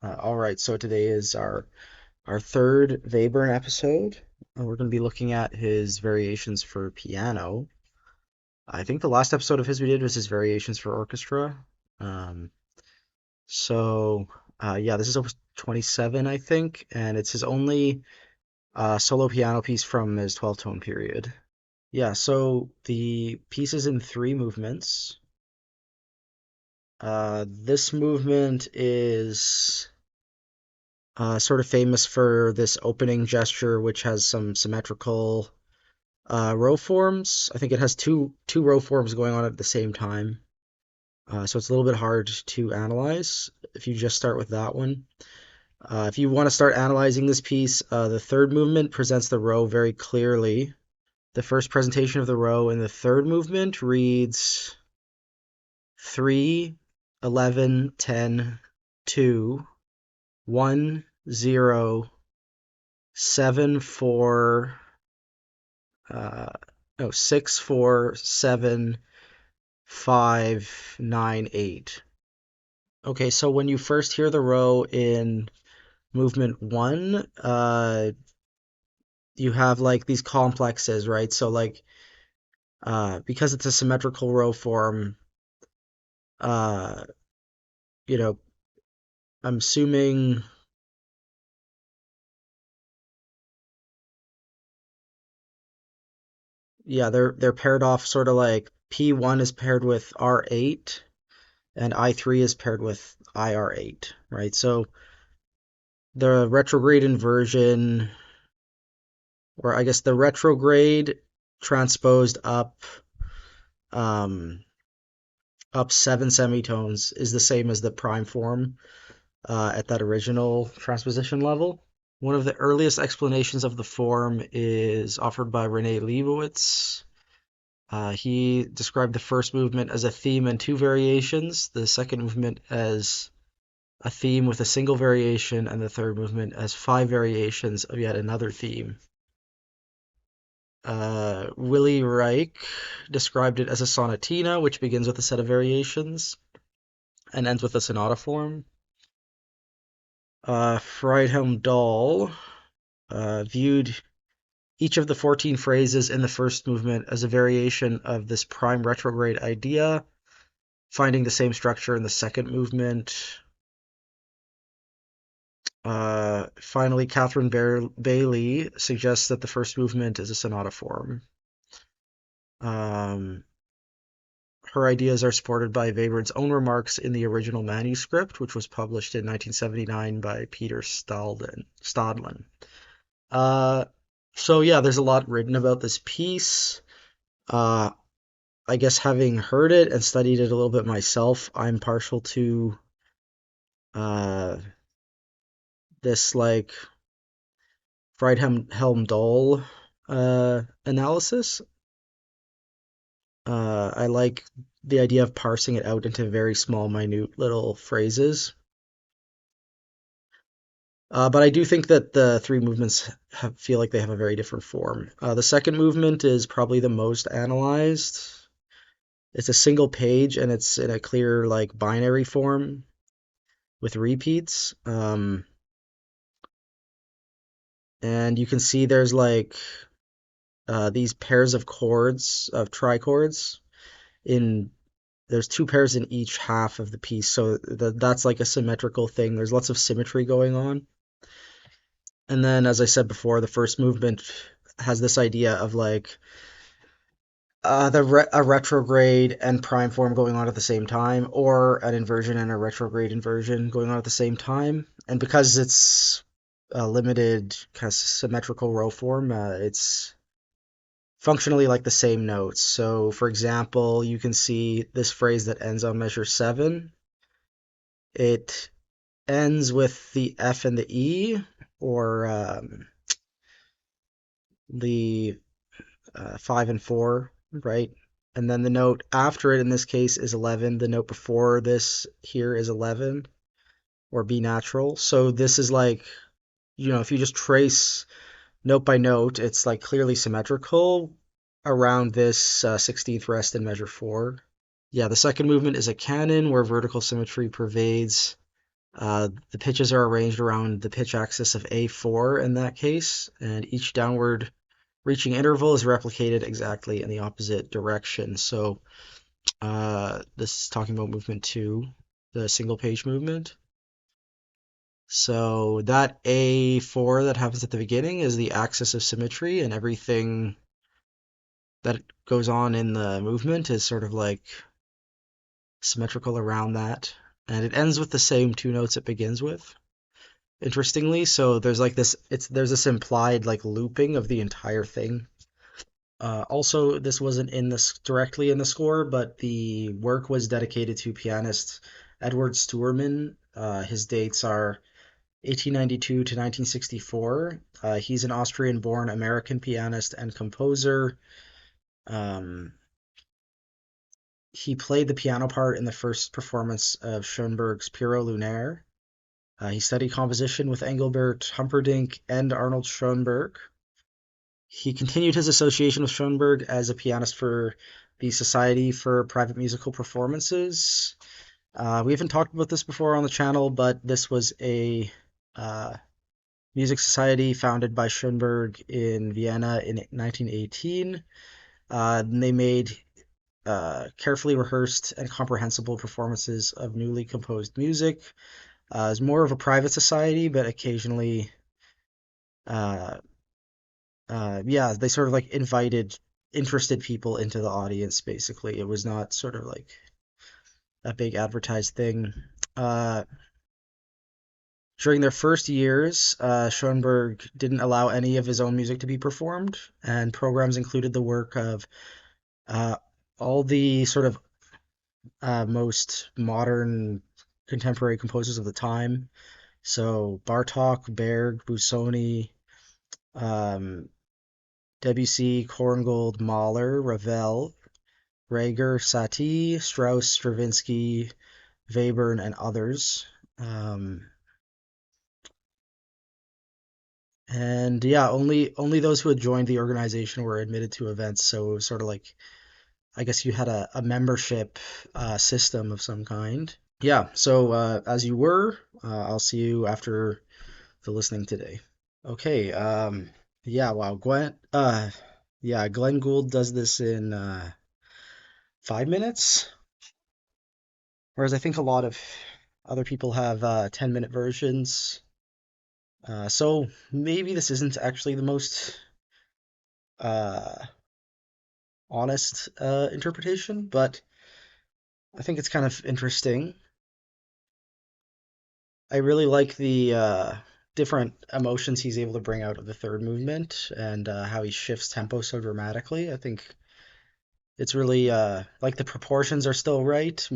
All right, so today is our third Webern episode. We're going to be looking at his variations for piano. I think the last episode of his we did was his variations for orchestra. Um, yeah, this is over 27, I think, and it's his only solo piano piece from his 12-tone period. Yeah, so the piece is in three movements. This movement is sort of famous for this opening gesture, which has some symmetrical row forms. I think it has two row forms going on at the same time, so it's a little bit hard to analyze if you just start with that one. If you want to start analyzing this piece, the third movement presents the row very clearly. The first presentation of the row in the third movement reads 3, 11, 10, 2, 1, 0, 7, 4, uh, no, 6, 4, 7, 5, 9, 8. Okay, so when you first hear the row in movement one, you have like these complexes, right? So like, because it's a symmetrical row form, uh, you know, I'm assuming, yeah, they're paired off sort of like P1 is paired with R8 and I3 is paired with IR8, right? So the retrograde inversion, or I guess the retrograde transposed um, up seven semitones is the same as the prime form at that original transposition level. One of the earliest explanations of the form is offered by Rene Leibowitz. He described the first movement as a theme and two variations, the second movement as a theme with a single variation, and the third movement as five variations of yet another theme. Willy Reich described it as a sonatina, which begins with a set of variations and ends with a sonata form. Friedhelm Dahl viewed each of the 14 phrases in the first movement as a variation of this prime retrograde idea, finding the same structure in the second movement. Finally, Catherine Bailey suggests that the first movement is a sonata form. Um, Her ideas are supported by Webern's own remarks in the original manuscript, which was published in 1979 by Peter Stadlin. Uh, so yeah, there's a lot written about this piece. Uh, I guess having heard it and studied it a little bit myself, I'm partial to uh, this like Friedhelm Dahl analysis. I like the idea of parsing it out into very small, minute little phrases. But I do think that the three movements feel like they have a very different form. The second movement is probably the most analyzed. It's a single page and it's in a clear like binary form with repeats. And you can see there's like these pairs of chords of trichords in there's two pairs in each half of the piece, so that's like a symmetrical thing. There's lots of symmetry going on. And then, as I said before, the first movement has this idea of like a retrograde and prime form going on at the same time, or an inversion and a retrograde inversion going on at the same time. And because it's a limited kind of symmetrical row form, it's functionally like the same notes. So, for example, you can see this phrase that ends on measure 7. It ends with the F and the E, or the 5 and 4, right? And then the note after it in this case is 11. The note before this here is 11, or B natural. So this is like, if you just trace note by note, it's like clearly symmetrical around this 16th rest in measure 4. Yeah, the second movement is a canon where vertical symmetry pervades The pitches are arranged around the pitch axis of A4 in that case, and each downward reaching interval is replicated exactly in the opposite direction. So this is talking about movement two, the single page movement. So that A4 that happens at the beginning is the axis of symmetry, and everything that goes on in the movement is sort of like symmetrical around that. And it ends with the same two notes it begins with. Interestingly, so there's like there's this implied like looping of the entire thing. Also, this wasn't in this directly in the score, but the work was dedicated to pianist Eduard Steuermann. His dates are 1892 to 1964. He's an Austrian-born American pianist and composer. Um, he played the piano part in the first performance of Schoenberg's Pierrot Lunaire. He studied composition with Engelbert Humperdinck and Arnold Schoenberg. He continued his association with Schoenberg as a pianist for the Society for Private Musical Performances. We haven't talked about this before on the channel, but this was a uh, music society founded by Schoenberg in Vienna in 1918. And they made carefully rehearsed and comprehensible performances of newly composed music. It's more of a private society, but occasionally, uh, yeah, they sort of like invited interested people into the audience, basically. It was not sort of like a big advertised thing. Uh, During their first years, Schoenberg didn't allow any of his own music to be performed, and programs included the work of uh, all the sort of most modern contemporary composers of the time. So Bartók, Berg, Busoni, um, Debussy, Korngold, Mahler, Ravel, Reger, Satie, Strauss, Stravinsky, Webern, and others. Um, and yeah, only those who had joined the organization were admitted to events. So it was sort of like I guess you had a membership system of some kind. Yeah. So as you were, I'll see you after the listening today. Okay. Yeah. Wow. Yeah. Glenn Gould does this in 5 minutes, whereas I think a lot of other people have 10-minute versions. So maybe this isn't actually the most uh, honest interpretation, but I think it's kind of interesting. I really like the different emotions he's able to bring out of the third movement and how he shifts tempo so dramatically. I think it's really like the proportions are still right.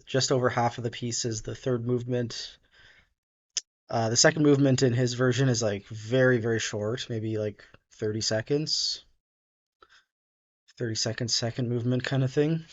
Just over half of the piece is the third movement. The second movement in his version is like very, very short, maybe like 30 seconds, 30 seconds, second movement kind of thing.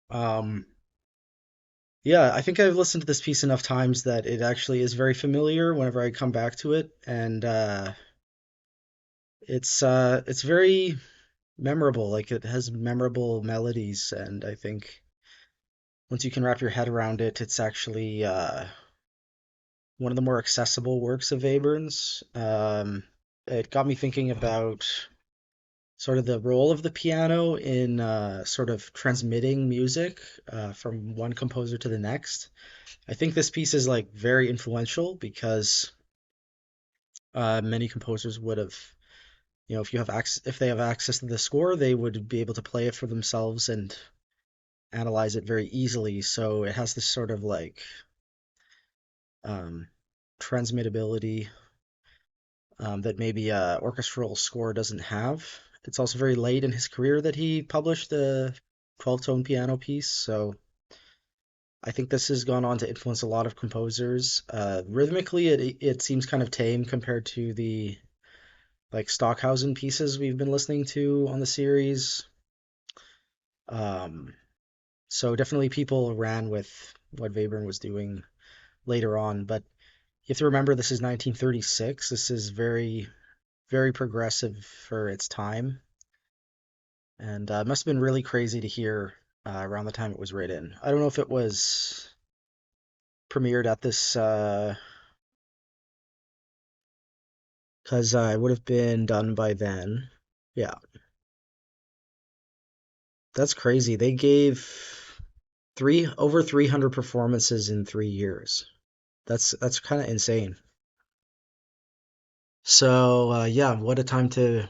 Um, yeah, I think I've listened to this piece enough times that it actually is very familiar whenever I come back to it, and it's very memorable. Like it has memorable melodies, and I think once you can wrap your head around it, it's actually one of the more accessible works of Webern's. It got me thinking about sort of the role of the piano in sort of transmitting music from one composer to the next. I think this piece is like very influential because many composers would have, if you have access, if they have access to the score, they would be able to play it for themselves and analyze it very easily. So it has this sort of like um, transmittability that maybe a orchestral score doesn't have. It's also very late in his career that he published the 12-tone piano piece, so I think this has gone on to influence a lot of composers. Rhythmically, it seems kind of tame compared to the like Stockhausen pieces we've been listening to on the series. Um, so definitely people ran with what Webern was doing later on, but you have to remember this is 1936. This is very, very progressive for its time, and it must have been really crazy to hear around the time it was written. I don't know if it was premiered at this, because it would have been done by then. Yeah, that's crazy. They gave three over 300 performances in 3 years. That's kind of insane. So yeah, what a time to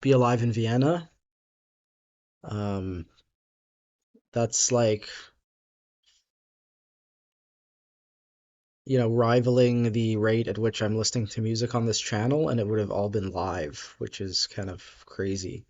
be alive in Vienna. Um, that's like, rivaling the rate at which I'm listening to music on this channel, and it would have all been live, which is kind of crazy.